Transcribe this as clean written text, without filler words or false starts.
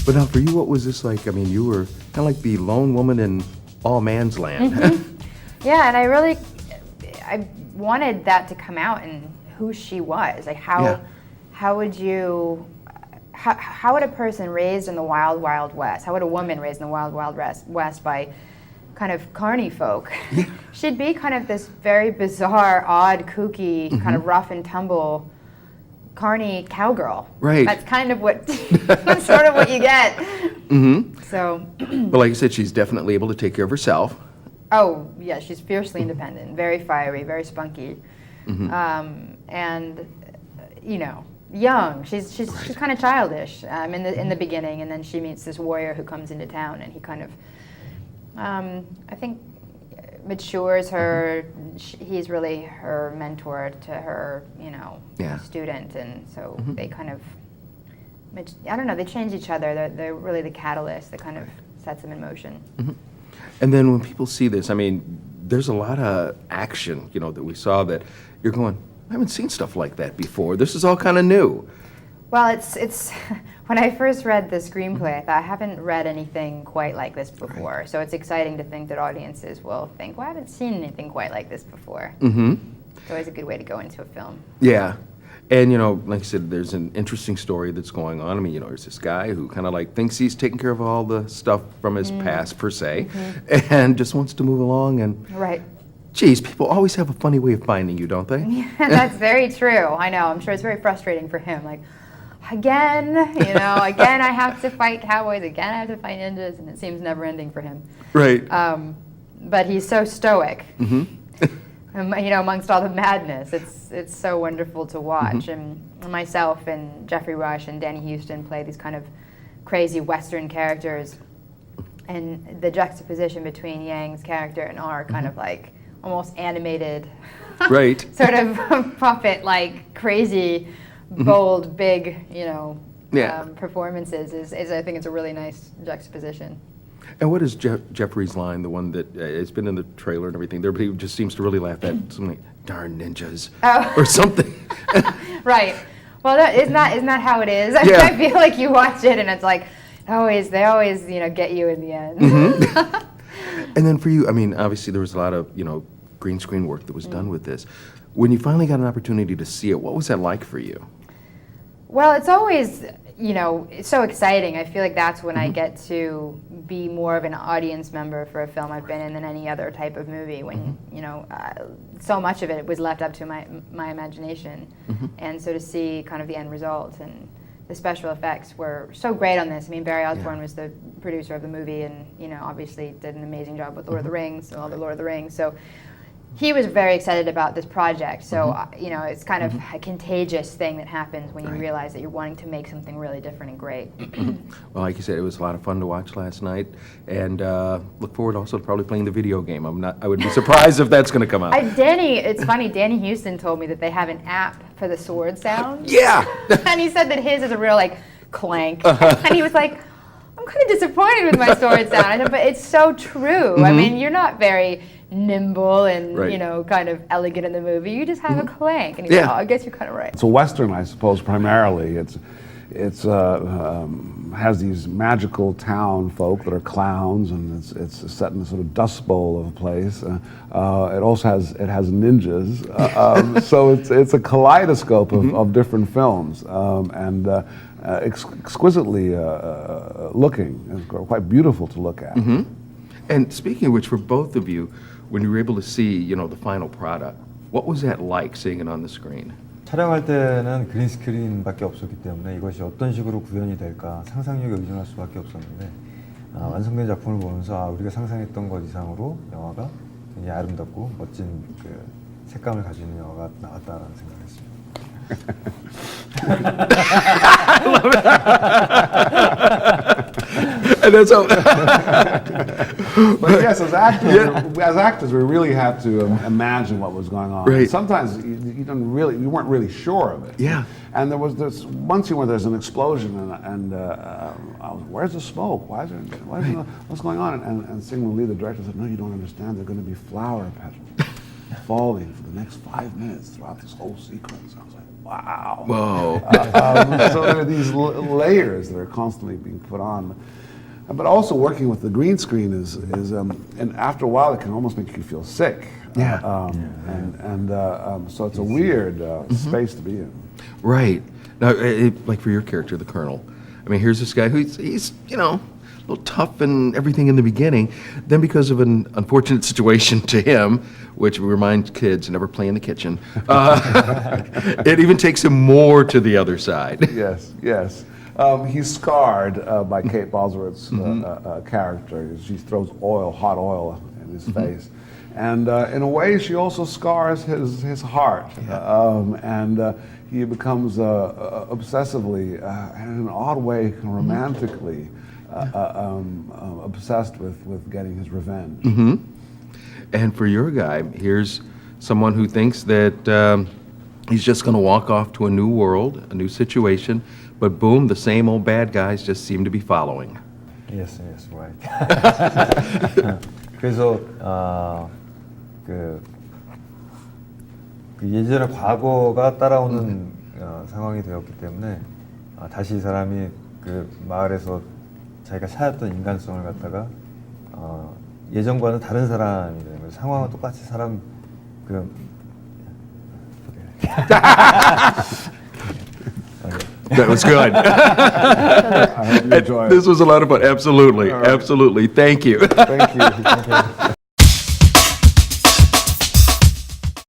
But now for you, what was this like? I mean, you were kind of like the lone woman in all man's land. Yeah, and I wanted that to come out in who she was. Like how would a person raised in the wild, wild west, how would a woman raised in the wild, wild west by kind of carny folk, she'd be kind of this very bizarre, odd, kooky, kind of rough and tumble carny cowgirl. Right. That's kind of what, that's sort of what you get. So. But like you said, she's definitely able to take care of herself. Oh, yeah, she's fiercely independent, very fiery, very spunky. And, you know, young. She's kind of childish in the beginning, and then she meets this warrior who comes into town, and he kind of, I think, matures her. He's really her mentor to her, you know, student, and so they kind of, I don't know, they change each other. They're really the catalyst that kind of sets them in motion. And then when people see this, I mean, there's a lot of action, you know, that we saw that you're going, I haven't seen stuff like that before. This is all kind of new. Well, it's when I first read the screenplay, I thought, I haven't read anything quite like this before. Right. So it's exciting to think that audiences will think, well, I haven't seen anything quite like this before. It's always a good way to go into a film. Yeah. And, you know, like I said, there's an interesting story that's going on. I mean, you know, there's this guy who kind of like thinks he's taking care of all the stuff from his past, per se, and just wants to move along. And geez, people always have a funny way of finding you, don't they? Yeah, that's very true. I know. I'm sure it's very frustrating for him. Like, again, you know, again I have to fight cowboys, again I have to fight ninjas, and it seems never ending for him. Right. But he's so stoic. You know, amongst all the madness, it's so wonderful to watch. And myself and Jeffrey Rush and Danny Huston play these kind of crazy Western characters, and the juxtaposition between Yang's character and our kind of like almost animated, sort of puppet like crazy, bold, big, you know, performances is I think it's a really nice juxtaposition. And what is Jeffrey's line, the one that it's been in the trailer and everything, there, but he just seems to really laugh at something like, darn ninjas, or something. Right. Well, isn't that how it is? I feel like you watch it and it's like, they always, you know, get you in the end. And then for you, I mean, obviously there was a lot of, you know, green screen work that was done with this. When you finally got an opportunity to see it, what was that like for you? Well, it's always, you know, it's so exciting. I feel like that's when I get to be more of an audience member for a film I've been in than any other type of movie. When you know, so much of it was left up to my imagination, and so to see kind of the end result and the special effects were so great on this. I mean, Barry Osborne was the producer of the movie, and you know, obviously did an amazing job with Lord of the Rings and all the Lord of the Rings. So he was very excited about this project. So, you know, it's kind of a contagious thing that happens when you realize that you're wanting to make something really different and great. Well, like you said, it was a lot of fun to watch last night, and look forward also to probably playing the video game. I would be surprised if that's going to come out. It's funny, Danny Huston told me that they have an app for the sword sound. Yeah! And he said that his is a real, like, clank. And he was like, I'm kind of disappointed with my sword sound. I said, but it's so true. I mean, you're not very nimble and you know, kind of elegant in the movie. You just have a clank, and he's like, oh, I guess you're kind of right. It's a Western, I suppose, primarily. It's has these magical town folk that are clowns, and it's set in a sort of dust bowl of a place. It also has ninjas, so it's a kaleidoscope of different films, and exquisitely looking. It's quite beautiful to look at. And speaking of which, for both of you, when you were able to see, you know, the final product, what was that like seeing it on the screen? 촬영할 때는 그린 스크린밖에 없었기 때문에 이것이 어떤 식으로 구현이 될까 상상력에 의존할 수밖에 없었는데 완성된 작품을 보면서 우리가 상상했던 것 이상으로 영화가 굉장히 아름답고 멋진 그 색감을 가지고 있는 영화가 나왔다라는 생각을 했습니다. And that's all. But yes, as actors, we really had to imagine what was going on. Right. Sometimes you weren't really sure of it. Yeah. And there was this one scene where there's an explosion, and I was, where's the smoke? What's going on? And Syngman Lee, the director, said, no, you don't understand. There are going to be flower petals falling for the next 5 minutes throughout this whole sequence. I was like, wow. Whoa. So there are these layers that are constantly being put on. But also working with the green screen is and after a while it can almost make you feel sick. Yeah. So it's a weird space to be in. Right. Now, like for your character, the Colonel, I mean, here's this guy he's you know, a little tough and everything in the beginning. Then because of an unfortunate situation to him, which reminds kids, never play in the kitchen, it even takes him more to the other side. Yes, yes. He's scarred by Kate Bosworth's character. She throws hot oil in his face. And in a way, she also scars his heart. And he becomes obsessively, in an odd way, romantically obsessed with getting his revenge. And for your guy, here's someone who thinks that he's just going to walk off to a new world, a new situation, but boom, the same old bad guys just seem to be following. Yes, right. 그래서 그 예전의 과거가 따라오는 상황이 되었기 때문에 다시 이 사람이 그 마을에서 자기가 찾았던 인간성을 갖다가 예전과는 다른 사람이 되는 거예요. 상황은 똑같이 사람 그 That was good. I hope you enjoy it. This was a lot of fun. Absolutely. Absolutely. Thank you. Thank you.